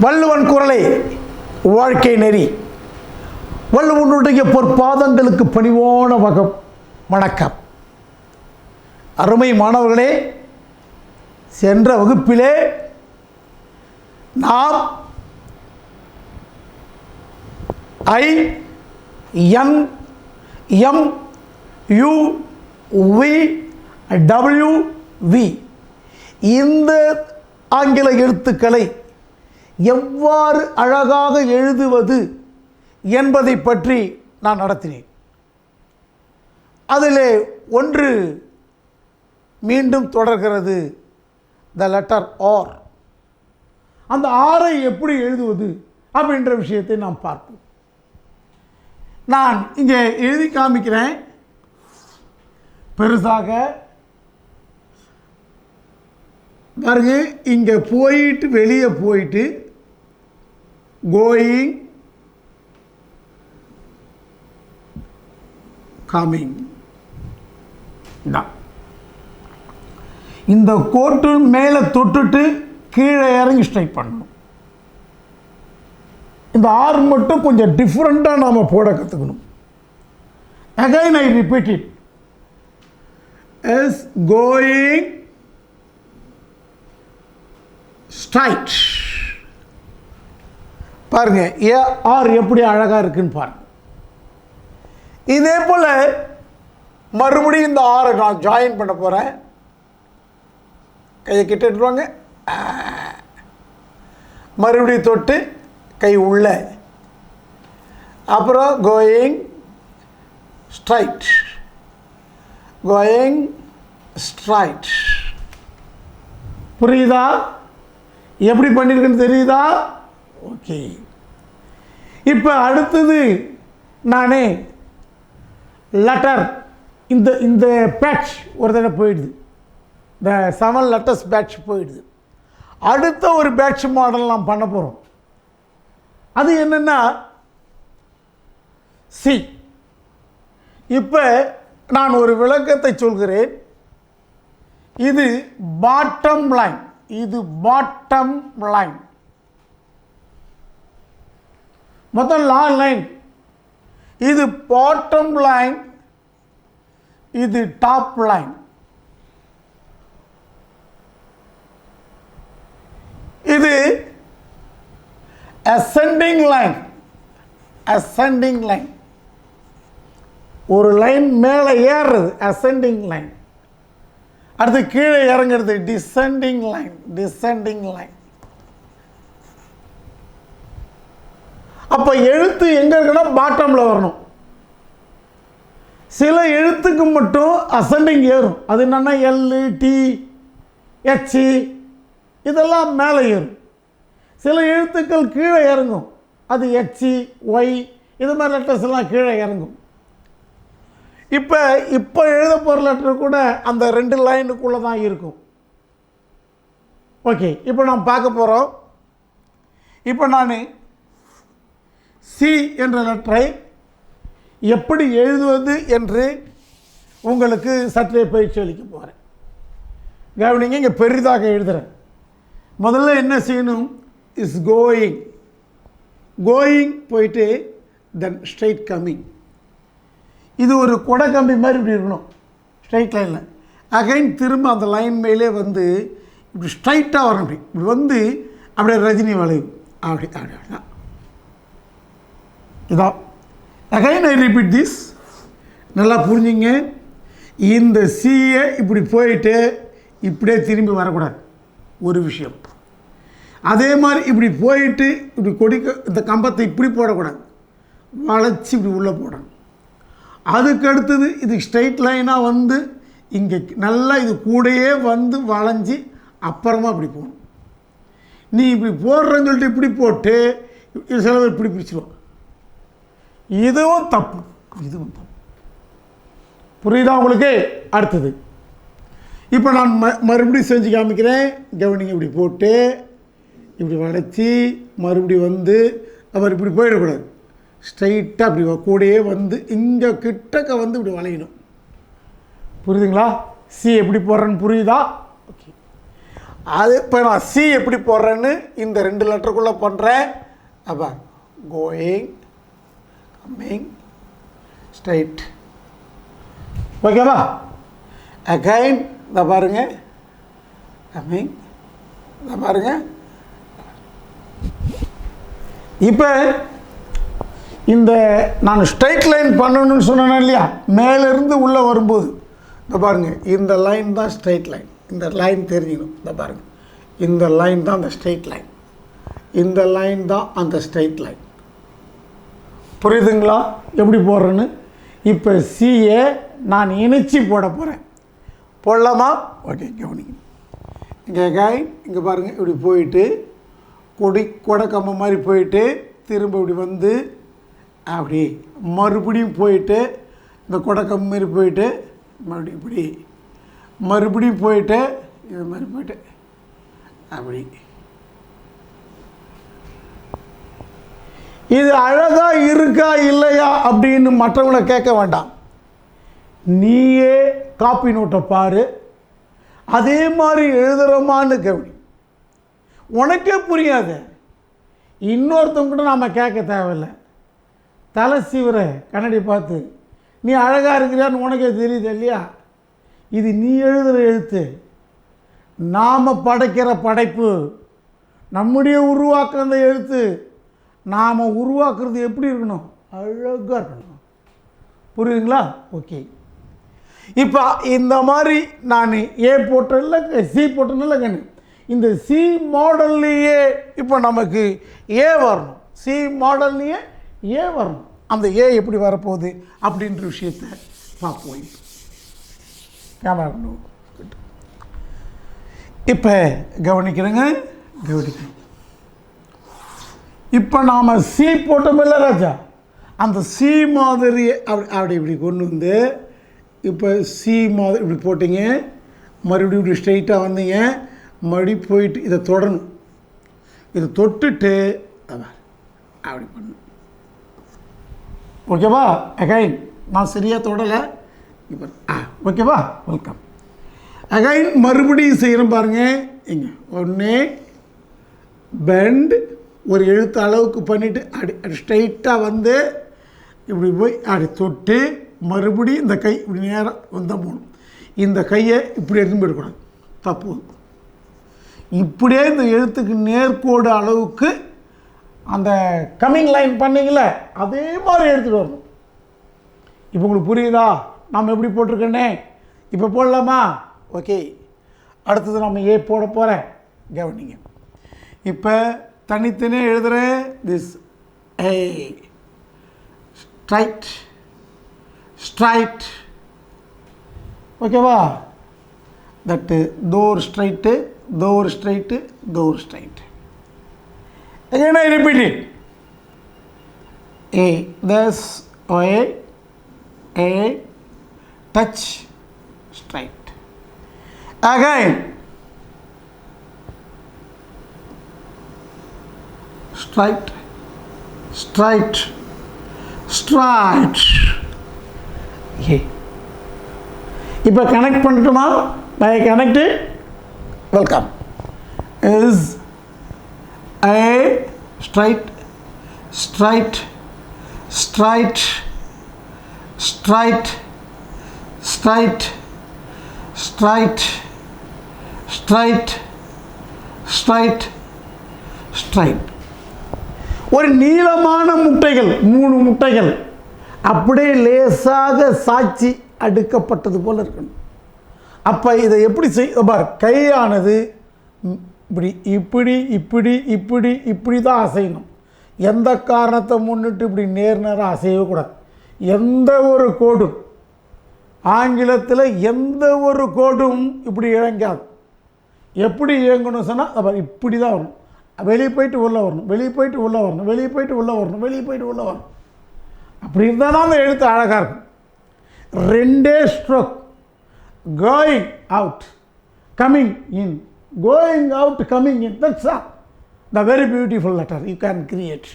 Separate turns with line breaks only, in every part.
வள்ளுவன் குரலை வாழ்க்கை நெறி. வள்ளுவனுடைய பொற்பாதங்களுக்கு பணிவான வணக்கம். அருமை மாணவர்களே, சென்ற வகுப்பிலே நாம் I N M U V W V இந்த ஆங்கில எழுத்துக்களை எவ்வாறு அழகாக எழுதுவது என்பதை பற்றி நான் நடத்தினேன். அதிலே ஒன்று மீண்டும் தொடர்கிறது, த லெட்டர் ஆர். அந்த ஆரை எப்படி எழுதுவது அப்படின்ற விஷயத்தை நாம் பார்ப்போம். நான் இங்கே எழுதி காமிக்கிறேன் பெருசாக பாருங்க. இங்கே போயிட்டு வெளியே போயிட்டு கோயிங் கமிங், இந்த கோட்டு மேலே தொட்டுட்டு கீழே இறங்கி ஸ்ட்ரைக் பண்ணணும். இந்த ஆர் மட்டும் கொஞ்சம் டிஃப்ரெண்ட்டாக நாம் போட கற்றுக்கணும். Again I repeat it, is going straight. பாருங்க, ஏ ஆர் எப்படி அழகாக இருக்குன்னு பாருங்க. இதே போல் மறுபடியும் இந்த ஆரை நான் ஜாயின் பண்ண போகிறேன். கையை கிட்டுவாங்க, மறுபடியும் தொட்டு கை உள்ள, அப்புறம் கோயிங் ஸ்ட்ரைட், கோயிங் ஸ்ட்ரைட். புரியுதா? எப்படி பண்ணியிருக்குன்னு தெரியுதா? ஓகே. இப்போ அடுத்தது நானே லெட்டர், இந்த பேட்ச் ஒரு தடவை போயிடுது, இந்த 7 letters பேட்ச் போயிடுது. அடுத்த ஒரு பேட்ச் மாடல் நாம் பண்ண போகிறோம். அது என்னென்னா சி. இப்போ நான் ஒரு விளக்கத்தை சொல்கிறேன். இது பாட்டம் லைன், இது பாட்டம் லைன், மொத்தம் லாங் லைன். இது பாட்டம் லைன், இது டாப் லைன். இது ascending லைன், ascending லைன். ஒரு லைன் மேலே ஏறுறது ascending லைன், அடுத்து கீழே இறங்குறது டிசெண்டிங் லைன், டிசெண்டிங் லைன். அப்போ எழுத்து எங்கே இருக்குன்னா பாட்டமில் வரணும். சில எழுத்துக்கு மட்டும் அசெண்டிங் ஏறும். அது என்னென்னா எல்லு, டி, ஹெச் இதெல்லாம் மேலே ஏறும். சில எழுத்துக்கள் கீழே இறங்கும். அது ஹெச், ஒய் இது மாதிரி லெட்டர்ஸ் எல்லாம் கீழே இறங்கும். இப்போ எழுத போகிற லெட்டர் கூட அந்த 2 லைனுக்குள்ளே தான் இருக்கும். ஓகே, இப்போ நாம் பார்க்க போகிறோம். இப்போ நான் சி என்ற லெட்டரை எப்படி எழுதுவது என்று உங்களுக்கு சற்றே பயிற்சி அளிக்க போகிறேன். கவனிங்க, இங்கே பெரிதாக எழுதுகிறேன். முதல்ல என்ன செய்யணும்? இஸ் கோயிங், கோயிங் போயிட்டு தென் ஸ்ட்ரைட் கம்மிங். இது ஒரு கொடை கம்பி மாதிரி இப்படி இருக்கணும் ஸ்ட்ரைட் லைனில். அகைன் திரும்ப அந்த லைன் மேலே வந்து இப்படி ஸ்ட்ரைட்டாக வரணும். இப்படி வந்து அப்படியே ரஜினி வளைவு அப்படி அப்படின்னா இதான். Again I repeat this. நல்லா புரிஞ்சுங்க. இந்த சியை இப்படி போயிட்டு இப்படியே திரும்பி வரக்கூடாது, ஒரு விஷயம். அதே மாதிரி இப்படி போயிட்டு இப்படி இந்த கம்பத்தை இப்படி போடக்கூடாது, வளைச்சி இப்படி உள்ளே போடணும். அதுக்கு அடுத்தது இது ஸ்ட்ரைட் லைனாக வந்து இங்கே நல்லா இது கூடையே வந்து வளைஞ்சி அப்புறமா இப்படி போகணும். நீ இப்படி போடுறேன்னு சொல்லிட்டு இப்படி போட்டு சில பேர் இப்படி பிரிச்சுருவோம். இதுவும் தப்பு, இதுவும் தப்பு. புரியுதா உங்களுக்கு? அடுத்தது இப்போ நான் மறுபடியும் செஞ்சு காமிக்கிறேன். கவனிங்க, இப்படி போட்டு இப்படி வளைச்சி மறுபடியும் வந்து அவர் இப்படி போயிடக்கூடாது, ஸ்ட்ரைட்டாக அப்படி கூடையே வந்து இங்கே கிட்டக்க வந்து இப்படி வளையணும். புரியுதுங்களா? சி எப்படி போடுறேன்னு புரியுதா? ஓகே. அது இப்போ நான் சி எப்படி போடுறேன்னு இந்த 2 லெட்டருக்குள்ளே பண்ணுறேன். அப்போ கோயிங், கம்மிங், ஸ்ட்ரைட். ஓகேவா? அகைன் இதை பாருங்க, கம்மிங், இதை பாருங்க. இப்போ இந்த நான் ஸ்ட்ரைட் லைன் பண்ணணும்னு சொன்னேன் இல்லையா, மேலேருந்து உள்ளே வரும்போது இதை பாருங்கள், இந்த லைன் தான் ஸ்ட்ரைட் லைன். இந்த லைன் தெரிஞ்சுக்கணும். இதை பாருங்கள், இந்த லைன் தான் அந்த ஸ்ட்ரைட் லைன், இந்த லைன் தான் அந்த ஸ்ட்ரைட் லைன். புரியுதுங்களா எப்படி போடுறேன்னு? இப்போ சிஏ நான் இணைச்சி போட போகிறேன். போடலாமா? ஓகே, கவனிங்க. இங்கே கைன் இங்கே பாருங்கள், இப்படி போயிட்டு கொடை கம்பம் மாதிரி போயிட்டு திரும்ப இப்படி வந்து அப்படி மறுபடியும் போயிட்டு இந்த கொடை கம்பம் மாதிரி போயிட்டு மறுபடியும் இப்படி மறுபடியும் போயிட்டு இது மாதிரி போயிட்டு அப்படி. இது அழகா இருக்கா இல்லையா அப்படின்னு மற்றவங்களை கேட்க வேண்டாம். நீயே காப்பி நோட்டை பாரு, அதே மாதிரி எழுதுகிறோமான்னு கவனி. உனக்கே புரியாது, இன்னொருத்தவங்கிட்ட நாம் கேட்க தேவையில்லை. தலை சீவிர கண்ணாடி பார்த்து நீ அழகாக இருக்கிறான்னு உனக்கே தெரியுது இல்லையா? இது நீ எழுதுகிற எழுத்து, நாம் படைக்கிற படைப்பு, நம்முடைய உருவாக்குற எழுத்து. நாம் உருவாக்குறது எப்படி இருக்கணும்? அழகாக இருக்கணும். புரியுதுங்களா? ஓகே. இப்போ இந்த மாதிரி நான் ஏ போட்டதில்ல, சி போட்டதில்ல கண்ணு. இந்த சி மாடல்லையே இப்போ நமக்கு ஏ வரணும். சி மாடல்லையே ஏ வரணும். அந்த ஏ எப்படி வரப்போகுது அப்படின்ற விஷயத்தை பார்ப்போம். கேமரா இப்போ கவனிக்கிறேங்க, கவனிக்கிறேன். இப்போ நாம் சி போட்டோமில்ல ராஜா, அந்த சி மாதிரியை அப்படி இப்படி கொண்டு வந்து இப்போ சி மாதிரி இப்படி போட்டிங்க, மறுபடியும் இப்படி ஸ்ட்ரைட்டாக வந்தீங்க, மறுபடியும் போயிட்டு இதை தொடரணும். இதை தொட்டுட்டு அப்படி பண்ணணும். ஓகேவா? அகைன் நான் சரியாக தொடலை. இப்போ ஓகேவா? வெல்கம். அகைன் மறுபடியும் செய்கிறேன் பாருங்கள். இங்கே ஒன்று பெண்ட் ஒரு எழுத்து அளவுக்கு பண்ணிவிட்டு அப்படி ஸ்ட்ரைட்டாக வந்து இப்படி போய் அப்படி தொட்டு மறுபடியும் இந்த கை இப்படி நேராக வந்தால் போகணும். இந்த கையை இப்படி எடுத்து போயிடக்கூடாது, தப்பு. இப்படியே இந்த எழுத்துக்கு நேர்கோடு அளவுக்கு அந்த கம்மிங் லைன் பண்ணிங்கள அதே மாதிரி எடுத்துகிட்டு வரணும். இப்போ உங்களுக்கு புரியுதா நம்ம எப்படி போட்டிருக்கேன்னே? இப்போ போடலாமா? ஓகே. அடுத்தது நம்ம ஏ போட போகிறேன், கவனிங்க. இப்போ தனித்தனியாக எழுதுகிறேன். This A straight straight. ஓகேவா? தட்டு door straight, door straight, door straight. Again I repeat it. A, this A, touch, straight. Again, straight, straight, straight. Okay. இப்போ கனெக்ட் பண்ணட்டுமா? by connected, welcome. Is A straight, straight, straight, straight, straight, straight, straight, straight, straight. ஒரு நீளமான முட்டைகள், 3 முட்டைகள் அப்படியே லேசாக சாட்சி அடுக்கப்பட்டது போல் இருக்கணும். அப்போ இதை எப்படி பார், கையானது இப்படி இப்படி இப்படி இப்படி இப்படி தான் அசையணும். எந்த காரணத்தை முன்னிட்டு இப்படி நேராக அசையவே கூடாது. எந்த ஒரு கோடும், ஆங்கிலத்தில் எந்த ஒரு கோடும் இப்படி இயங்காது. எப்படி இயங்கணும் சொன்னால் இப்படி தான் வரணும். வெளியே போயிட்டு உள்ளே வரணும், வெளியே போயிட்டு உள்ளே வரணும், வெளியே போயிட்டு உள்ளே வரணும், வெளியே போயிட்டு உள்ளே வரணும். அப்படி இருந்தால் தான் அந்த எழுத்து அழகாக இருக்கும். 2 stroke. Going out, coming in, going out, coming in. That's the very beautiful letter you can create.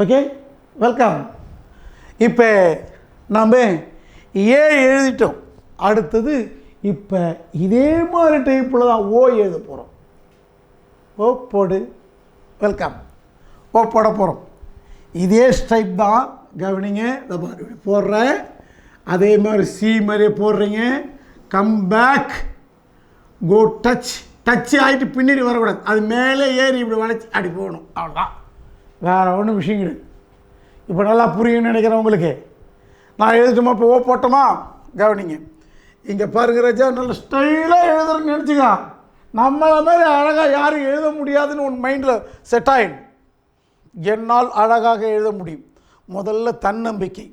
Okay, welcome. இப்போ நம்ம ஏ எழுதிட்டோம். அடுத்தது இப்போ இதே மாதிரி டைப்பில் தான் ஓ எழுத போகிறோம். ஓ போடு, வெல்கம், ஓ போட போகிறோம். இதே ஸ்டைப் தான், கவனிங்க. இதை பாரு, இப்படி போடுறேன். அதே மாதிரி சி மாதிரியே போடுறீங்க. கம் பேக், கோ டச். டச் ஆகிட்டு பின்னாடி வரக்கூடாது, அது மேலே ஏறி இப்படி வளைச்சி அப்படி போகணும். அவ்வளோதான், வேறு ஒன்றும் விஷயம் கிடையாது. இப்போ நல்லா புரியும்னு நினைக்கிறேன் உங்களுக்கு. நான் எழுதிட்டோமா? இப்போ ஓ போட்டோமா? கவனிங்க, இங்கே பாருங்க ராஜா, நல்ல ஸ்டைலாக எழுதுறேன்னு நினச்சிக்கா. நம்மளை மாதிரி அழகாக யாரும் எழுத முடியாதுன்னு உன் மைண்டில் செட் ஆகிடும். என்னால் அழகாக எழுத முடியும். முதல்ல தன்னம்பிக்கை,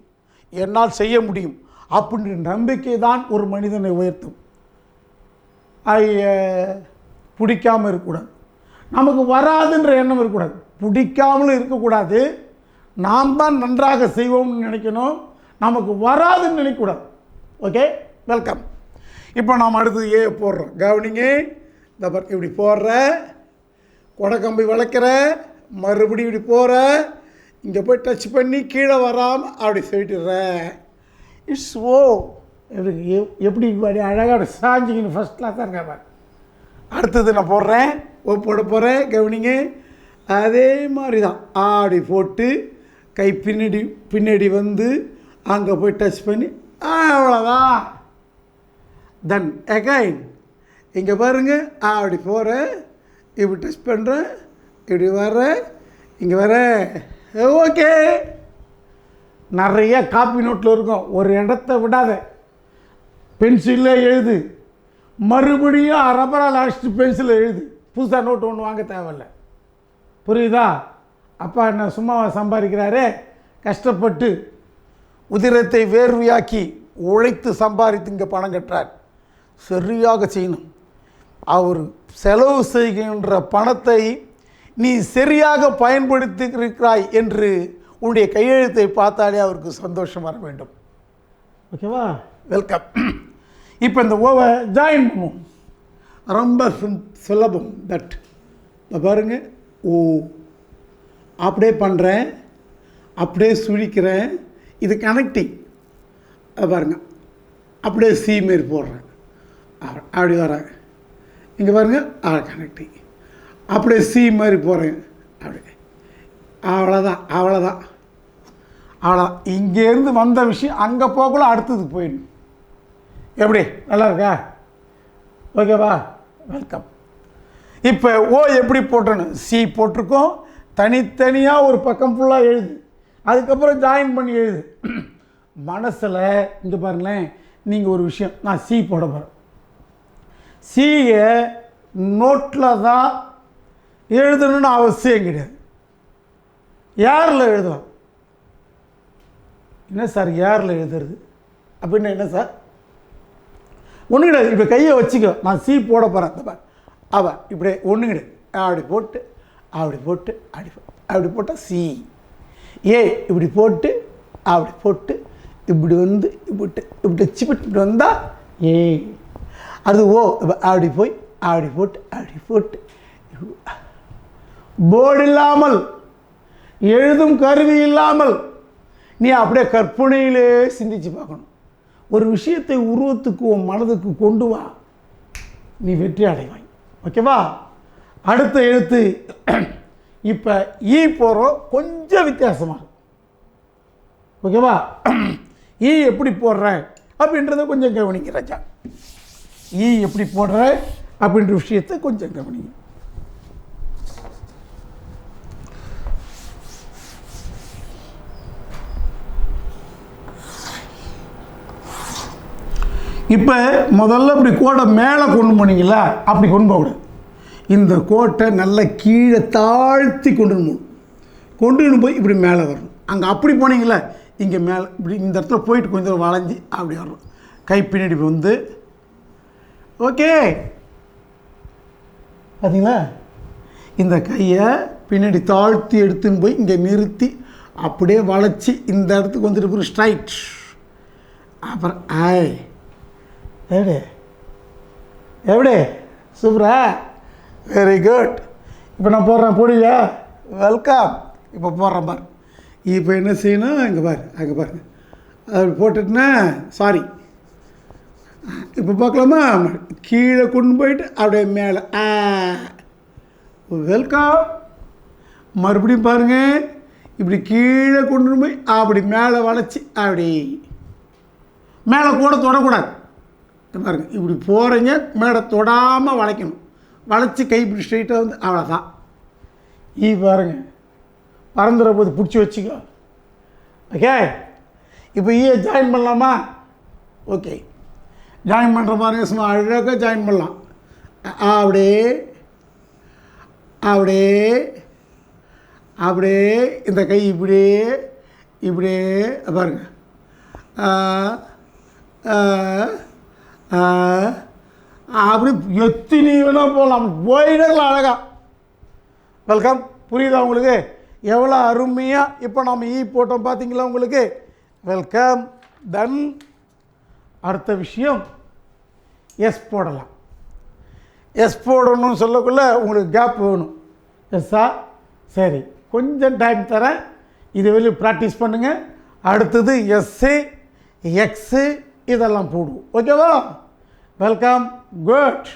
என்னால் செய்ய முடியும் அப்படின்ற நம்பிக்கை தான் ஒரு மனிதனை உயர்த்தும். பிடிக்காமல் இருக்கக்கூடாது, நமக்கு வராதுன்ற எண்ணம் இருக்கக்கூடாது, பிடிக்காமலும் இருக்கக்கூடாது. நாம் தான் நன்றாக செய்வோம்னு நினைக்கணும், நமக்கு வராதுன்னு நினைக்கக்கூடாது. Okay, welcome. இப்போ நாம் அடுத்தது ஏ போடுறோம். கவனிங்க, இந்த இப்படி போடுற, கொடைக்கம்பி வளைக்கிற, மறுபடியும் இப்படி போகிற, இங்கே போய் டச் பண்ணி கீழே வராமல் அப்படி சொல்லிட்டுற. இட்ஸ் ஓ. எப்படி அழகாக சாஞ்சிங்கன்னு ஃபஸ்ட் கிளாஸாக இருக்காங்க. அடுத்தது நான் போடுறேன், ஓ போட போகிறேன். கவனிங்க, அதே மாதிரி தான் அப்படி போட்டு கை பின்னாடி வந்து அங்கே போய் டச் பண்ணி அவ்வளோதான். தென் அகைன் இங்கே பாருங்கள், அப்படி போகிறேன், இப்படி டச் பண்ணுறேன், இப்படி வர்றேன், இங்கே வர. ஓகே, நிறைய காப்பி நோட்டில் இருக்கும், ஒரு இடத்த விடாத, பென்சிலில் எழுது, மறுபடியும் ரப்பரால் அடிச்சுட்டு பென்சிலில் எழுது. புதுசாக நோட்டு ஒன்று வாங்க தேவையில்ல. புரியுதா? அப்பா என்ன சும்மாவா சம்பாதிக்கிறாரே? கஷ்டப்பட்டு உதிரத்தை வேர்வையாக்கி உழைத்து சம்பாதித்து இங்கே பணம் கட்டுறார். சரியாக செய்யணும். அவர் செலவு செய்கின்ற பணத்தை நீ சரியாக பயன்படுத்தியிருக்கிறாய் என்று உன்னுடைய கையெழுத்தை பார்த்தாலே அவருக்கு சந்தோஷம் வர வேண்டும். ஓகேவா? வெல்கம். இப்போ இந்த ஓவை ஜாயின் பண்ணுவோம். ரொம்ப சுலபம். தட் பாருங்கள், ஓ அப்படியே பண்ணுறேன், அப்படியே சுழிக்கிறேன், இது கனெக்டிங். பாருங்கள், அப்படியே சி மாரி போடுறேன், அப்படி வரேன், இங்கே பாருங்கள், கனெக்டிங், அப்படியே சி மாதிரி போகிறேன், அப்படி. அவ்வளோதான், அவ்வளோதான், அவ்வளோ. இங்கேருந்து வந்த விஷயம் அங்கே போகக்குள்ள அடுத்தது போயிடும். எப்படி, நல்லா இருக்கா? ஓகேவா? வெல்கம். இப்போ ஓ எப்படி போட்டணும்? சி போட்டிருக்கோம், தனித்தனியாக ஒரு பக்கம் ஃபுல்லாக எழுது, அதுக்கப்புறம் ஜாயின் பண்ணி எழுது. மனசில் இங்கே பாருங்களேன், நீங்கள் ஒரு விஷயம், நான் சி போட போகிறேன். சியை நோட்டில் தான் எழுதணும்னு அவசியம் கிடையாது, யாரில் எழுதலாம். என்ன சார் யாரில் எழுதுறது அப்படின்னு? என்ன சார் ஒன்று கிடையாது. இப்போ கையை வச்சுக்கோ, நான் சி போட போகிறேன். அவன் இப்படி ஒன்று கிடையாது, அப்படி போட்டு அப்படி போட்டு அப்படி போட்டால் சி. ஏ இப்படி போட்டு அப்படி போட்டு இப்படி வந்து இப்படி வச்சுப்பட்டு இப்படி வந்தால் ஏ. அது ஓ அப்படி போய் அப்படி போட்டு அப்படி போட்டு. போர்டு இல்லாமல், எழுதும் கருவி இல்லாமல் நீ அப்படியே கற்பனையிலே சிந்திச்சு பார்க்கணும். ஒரு விஷயத்தை உருவத்துக்கு உன் மனதுக்கு கொண்டு வா, நீ வெற்றி அடைவாய். ஓகேவா? அடுத்த எழுத்து இப்போ ஈ போடுறோம், கொஞ்சம் வித்தியாசமாக. ஓகேவா? ஈ எப்படி போடுற அப்படின்றத கொஞ்சம் கவனிங்க ராஜா. ஈ எப்படி போடுற அப்படின்ற விஷயத்தை கொஞ்சம் கவனிங்க. இப்போ முதல்ல இப்படி கோட்டை மேலே கொண்டு போனீங்களா, அப்படி கொண்டு போகக்கூடாது. இந்த கோட்டை நல்லா கீழே தாழ்த்தி கொண்டு போய் இப்படி மேலே வரணும். அங்கே அப்படி போனீங்களா, இங்கே மேலே இப்படி இந்த இடத்துல போயிட்டு கொஞ்சம் வளைஞ்சி அப்படி வரணும். கை பின்னாடி வந்து ஓகே பார்த்தீங்களா? இந்த கையை பின்னாடி தாழ்த்தி எடுத்துன்னு போய் இங்கே நிறுத்தி அப்படியே வளைச்சி இந்த இடத்துக்கு வந்துட்டு போய் ஸ்ட்ரைட். அப்புறம் எப்படி சூப்பரா, வெரி குட். இப்போ நான் போடுறேன், போடுவியா? வெல்கம். இப்போ போடுறேன் பாரு. இப்போ என்ன செய்யணும், இங்கே பாரு, அங்கே பாருங்க, அது போட்டுட்டுனா சாரி, இப்போ பார்க்கலாமா? கீழே கொண்டு போயிட்டு அப்படியே மேலே வெல்கம். மறுபடியும் பாருங்கள், இப்படி கீழே கொண்டு போய் அப்படி மேலே வளைச்சி அப்படி மேலே கூட தொடக்கூடாது. பாருங்கள், இப்படி போகிறீங்க, மேலே தொடாமல் வளைக்கணும். வளைச்சி கை இப்படி ஸ்ட்ரைட்டாக வந்து அவ்வளோதான். பாருங்கள், பறந்துற போது பிடிச்சி வச்சுக்கோ. ஓகே, இப்போ ஜாயின் பண்ணலாமா? ஓகே, ஜாயின் பண்ணுற பாருங்க, சும்மா அழகாக ஜாயின் பண்ணலாம். அப்படியே அப்படியே அப்படியே இந்த கை இப்படியே இப்படியே பாருங்க. அப்படி எத்தனை வேணால் போகலாம், போயிடலாம் அழகா. வெல்கம். புரியுதா உங்களுக்கு? எவ்வளோ அருமையாக இப்போ நம்ம போட்டோம் பார்த்தீங்களா உங்களுக்கு? வெல்கம். தென் அடுத்த விஷயம், எஸ் போடலாம். எஸ் போடணும்னு சொல்லக்குள்ள உங்களுக்கு கேப் வேணும். எஸ்ஸா? சரி, கொஞ்சம் டைம் தரேன், இது வெளியே ப்ராக்டிஸ் பண்ணுங்கள். அடுத்தது எஸ்ஸு எக்ஸு இதெல்லாம் போடுவோம். ஓகேவா? வெல்கம். குட்.